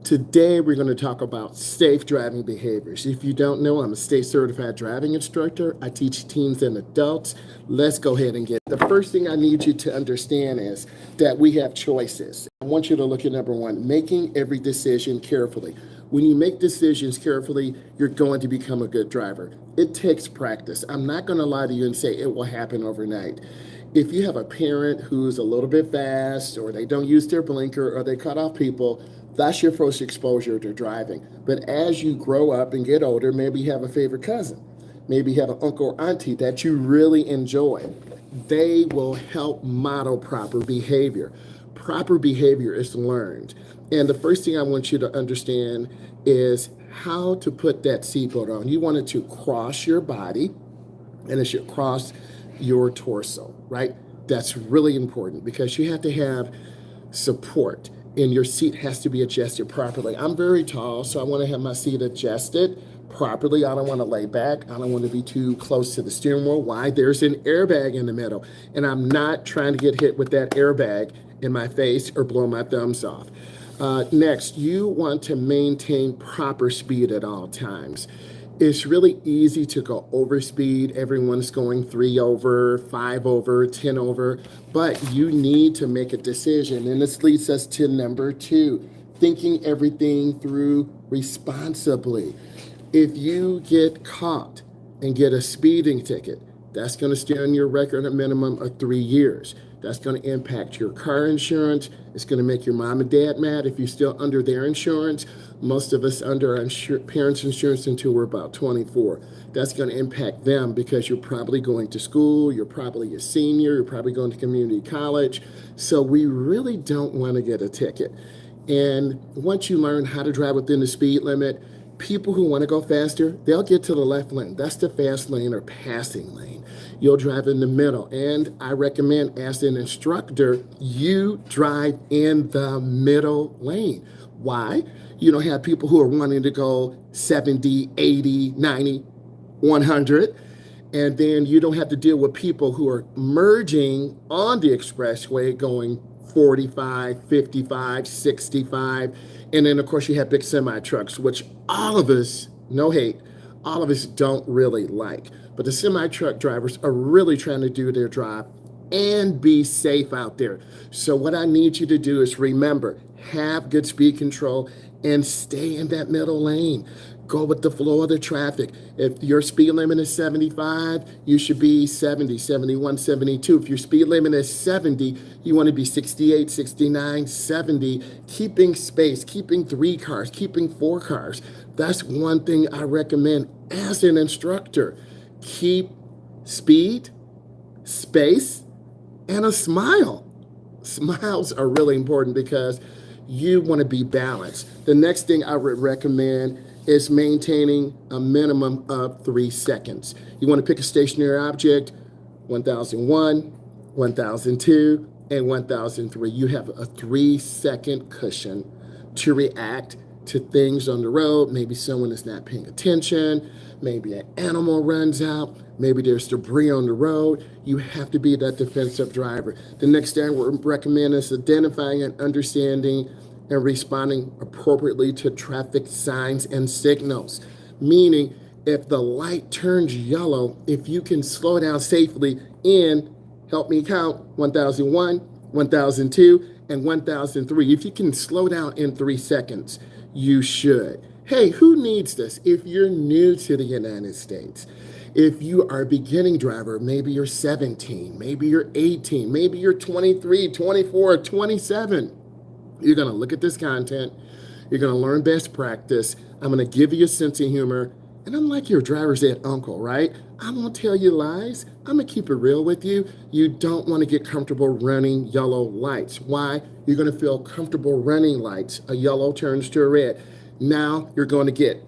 Today, we're going to talk about safe driving behaviors. If you don't know, I'm a state certified driving instructor. I teach teens and adults. Let's go ahead and get it. The first thing I need you to understand is that we have choices. I want you to look at number one, making every decision carefully. When you make decisions carefully, you're going to become a good driver. It takes practice. I'm not going to lie to you and say it will happen overnight. If you have a parent who's a little bit fast, or they don't use their blinker, or they cut off people, that's your first exposure to driving. But as you grow up and get older, maybe you have a favorite cousin, maybe you have an uncle or auntie that you really enjoy. They will help model proper behavior. Proper behavior is learned. And the first thing I want you to understand is how to put that seatbelt on. You want it to cross your body, and it should cross your torso, right? That's really important because you have to have support, and your seat has to be adjusted properly. I'm very tall, so I want to have my seat adjusted properly. I don't want to lay back. I don't want to be too close to the steering wheel. Why? There's an airbag in the middle, and I'm not trying to get hit with that airbag in my face or blow my thumbs off. Next, you want to maintain proper speed at all times. It's really easy to go over speed. Everyone's going 3 over, 5 over, 10 over, but you need to make a decision. And this leads us to number 2, thinking everything through responsibly. If you get caught and get a speeding ticket, that's going to stay on your record a minimum of 3 years. That's going to impact your car insurance. It's going to make your mom and dad mad if you're still under their insurance. Most of us under our parents' insurance until we're about 24. That's going to impact them because you're probably going to school, you're probably a senior, you're probably going to community college. So we really don't want to get a ticket. And once you learn how to drive within the speed limit, people who want to go faster, they'll get to the left lane. That's the fast lane or passing lane. You'll drive in the middle. And I recommend, as an instructor, you drive in the middle lane. Why? You don't have people who are wanting to go 70, 80, 90, 100. And then you don't have to deal with people who are merging on the expressway going 45, 55, 65. And then, of course, you have big semi trucks, which all of us, no hate, all of us don't really like. But the semi truck drivers are really trying to do their job and be safe out there. So what I need you to do is remember, have good speed control and stay in that middle lane. Go with the flow of the traffic. If your speed limit is 75, you should be 70, 71, 72. If your speed limit is 70, you want to be 68, 69, 70, keeping space, keeping 3 cars, keeping 4 cars. That's one thing I recommend as an instructor. Keep speed, space, and a smile. Smiles are really important because you want to be balanced. The next thing I would recommend is maintaining a minimum of 3 seconds. You want to pick a stationary object, 1001, 1002, and 1003. You have a 3-second cushion to react to things on the road. Maybe someone is not paying attention. Maybe an animal runs out. Maybe there's debris on the road. You have to be that defensive driver. The next thing I would recommend is identifying and understanding and responding appropriately to traffic signs and signals. Meaning, if the light turns yellow, if you can slow down safely in, help me count, 1001, 1002, and 1003. If you can slow down in 3 seconds, you should. Hey, who needs this? If you're new to the United States, if you are a beginning driver, maybe you're 17, maybe you're 18, maybe you're 23, 24, 27. You're going to look at this content. You're going to learn best practice. I'm going to give you a sense of humor. And I'm like your driver's ed uncle, right? I won't tell you lies. I'm going to keep it real with you. You don't want to get comfortable running yellow lights. Why? You're going to feel comfortable running lights. A yellow turns to a red. Now you're going to get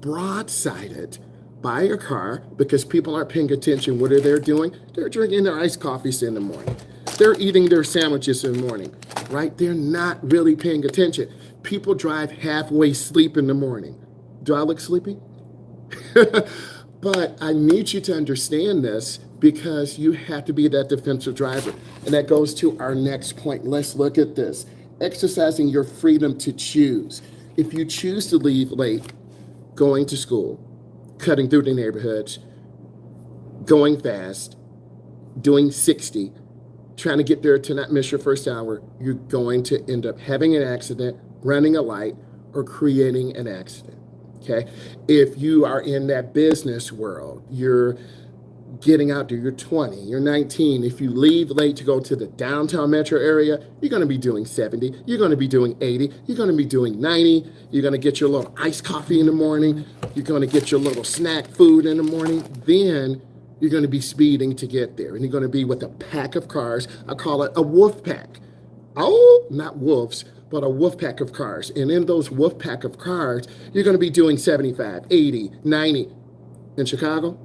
broadsided by your car because people aren't paying attention. What are they doing? They're drinking their iced coffees in the morning. They're eating their sandwiches in the morning, right? They're not really paying attention. People drive halfway asleep in the morning. Do I look sleepy? But I need you to understand this because you have to be that defensive driver. And that goes to our next point. Let's look at this. exercising your freedom to choose. If you choose to leave late, going to school, cutting through the neighborhoods, going fast, doing 60, trying to get there to not miss your first hour, you're going to end up having an accident, running a light, or creating an accident. Okay. If you are in that business world, you're getting out there, you're 20, you're 19. If you leave late to go to the downtown metro area, you're going to be doing 70, you're going to be doing 80, you're going to be doing 90, you're going to get your little iced coffee in the morning, you're going to get your little snack food in the morning, then you're going to be speeding to get there. And you're going to be with a pack of cars. I call it a wolf pack. Oh, not wolves, but a wolf pack of cars. And in those wolf pack of cars, you're going to be doing 75, 80, 90. In Chicago,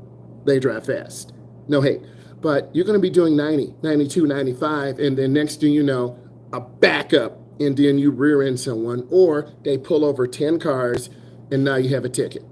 they drive fast. No hate. But you're going to be doing 90, 92, 95. And then next thing you know, a backup. And then you rear end someone. Or they pull over 10 cars and now you have a ticket.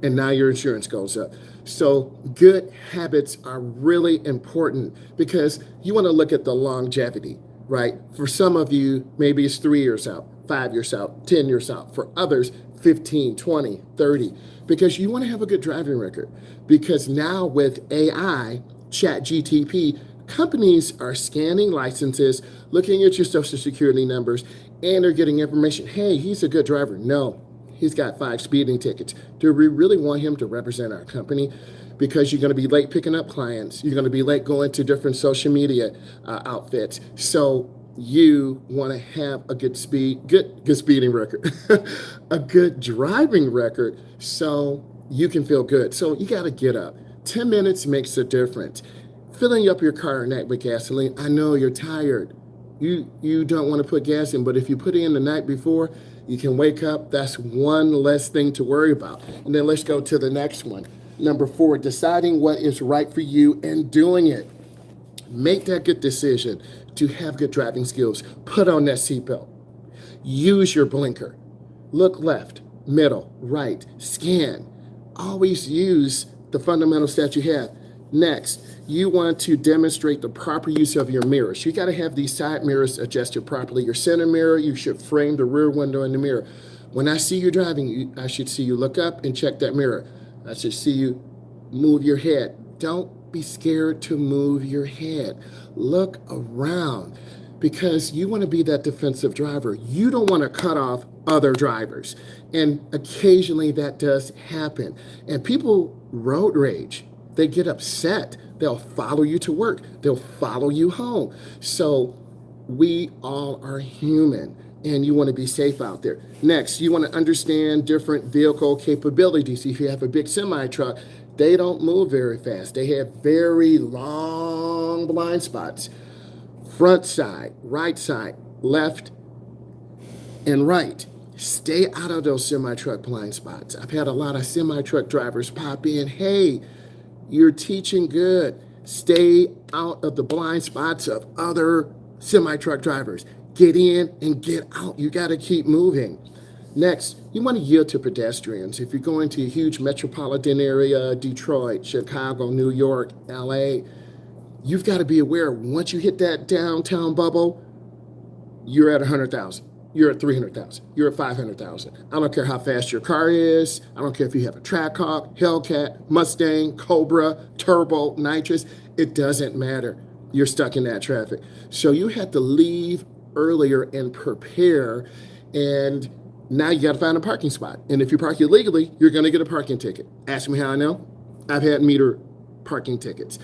And now your insurance goes up. So good habits are really important because you want to look at the longevity, right? For some of you, maybe it's 3 years out, 5 years out, 10 years out. For others, 15, 20, 30, because you want to have a good driving record. Because now with AI, Chat GTP, companies are scanning licenses, looking at your social security numbers, and they're getting information. Hey, he's a good driver. No, he's got 5 speeding tickets. Do we really want him to represent our company? Because you're going to be late picking up clients. You're going to be late going to different social media outfits. So you want to have a good speeding record, a good driving record, so you can feel good. So you got to get up. 10 minutes makes a difference. Filling up your car at night with gasoline. I know you're tired. You don't want to put gas in, but if you put it in the night before, you can wake up. That's one less thing to worry about. And then let's go to the next one. Number 4, deciding what is right for you and doing it. Make that good decision to have good driving skills. Put on that seatbelt. Use your blinker. Look left, middle, right, scan. Always use the fundamentals that you have. Next, you want to demonstrate the proper use of your mirrors. You got to have these side mirrors adjusted properly. Your center mirror, you should frame the rear window in the mirror. When I see you driving, I should see you look up and check that mirror. I should see you move your head. Don't be scared to move your head. Look around because you want to be that defensive driver. You don't want to cut off other drivers. And occasionally that does happen. And people road rage. They get upset. They'll follow you to work. They'll follow you home. So we all are human. And you want to be safe out there. Next, you want to understand different vehicle capabilities. If you have a big semi truck, they don't move very fast. They have very long blind spots. Front side, right side, left, and right. Stay out of those semi truck blind spots. I've had a lot of semi truck drivers pop in. Hey, you're teaching good. Stay out of the blind spots of other semi truck drivers. Get in and get out. You got to keep moving. Next, you want to yield to pedestrians. If you're going to a huge metropolitan area, Detroit, Chicago, New York, LA, you've got to be aware once you hit that downtown bubble, you're at 100,000. You're at 300,000. You're at 500,000. I don't care how fast your car is. I don't care if you have a Trackhawk, Hellcat, Mustang, Cobra, Turbo, Nitrous. It doesn't matter. You're stuck in that traffic. So you have to leave earlier and prepare, and now you got to find a parking spot. And if you park illegally, you're going to get a parking ticket. Ask me how I know. I've had meter parking tickets.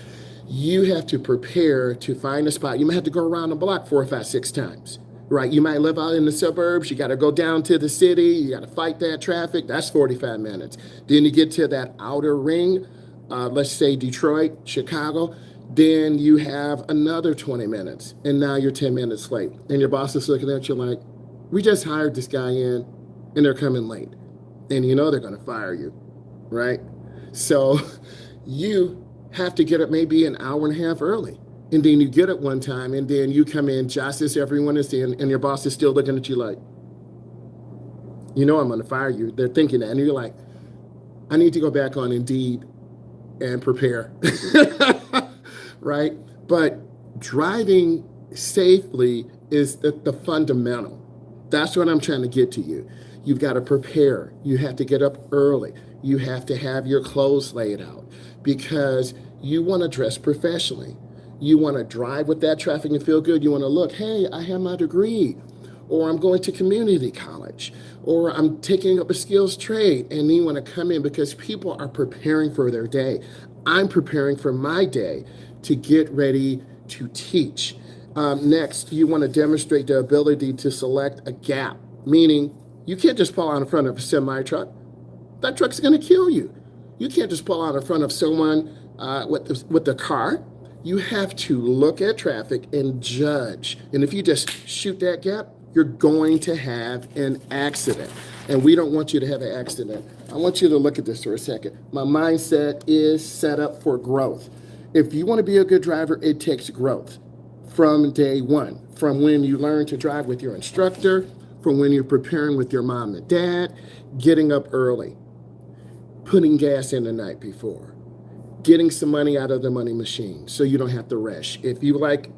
You have to prepare to find a spot. You might have to go around the block 4, 5, 6 times, right? You might live out in the suburbs. You got to go down to the city. You got to fight that traffic. That's 45 minutes. Then you get to that outer ring, let's say Detroit, Chicago. Then you have another 20 minutes, and now you're 10 minutes late. And your boss is looking at you like, we just hired this guy in, and they're coming late. And you know they're going to fire you, right? So you have to get up maybe an hour and a half early. And then you get it one time, and then you come in just as everyone is in, and your boss is still looking at you like, you know I'm going to fire you. They're thinking that. And you're like, I need to go back on Indeed and prepare. Right? But driving safely is the fundamental. That's what I'm trying to get to you. You've got to prepare. You have to get up early. You have to have your clothes laid out because you want to dress professionally. You want to drive with that traffic and feel good. You want to look, hey, I have my degree, or I'm going to community college, or I'm taking up a skills trade, and then you want to come in because people are preparing for their day. I'm preparing for my day to get ready to teach. Next, you want to demonstrate the ability to select a gap, meaning you can't just pull out in front of a semi truck. That truck's going to kill you. You can't just pull out in front of someone with the car. You have to look at traffic and judge. And if you just shoot that gap, you're going to have an accident. And we don't want you to have an accident. I want you to look at this for a second. My mindset is set up for growth. If you want to be a good driver, it takes growth from day one, from when you learn to drive with your instructor, from when you're preparing with your mom and dad, getting up early, putting gas in the night before, getting some money out of the money machine so you don't have to rush. If you like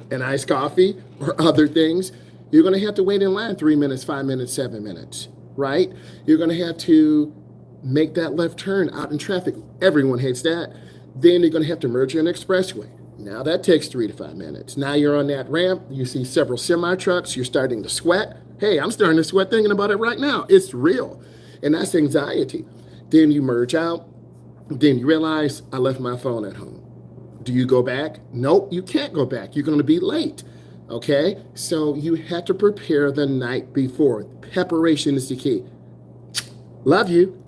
an iced coffee or other things, you're going to have to wait in line 3 minutes, 5 minutes, 7 minutes, right? You're going to have to make that left turn out in traffic. Everyone hates that. Then you're going to have to merge an expressway. Now that takes 3 to 5 minutes. Now you're on that ramp. You see several semi trucks. You're starting to sweat. Hey, I'm starting to sweat thinking about it right now. It's real. And that's anxiety. Then you merge out. Then you realize I left my phone at home. Do you go back? Nope, you can't go back. You're going to be late. Okay? So you have to prepare the night before. Preparation is the key. Love you.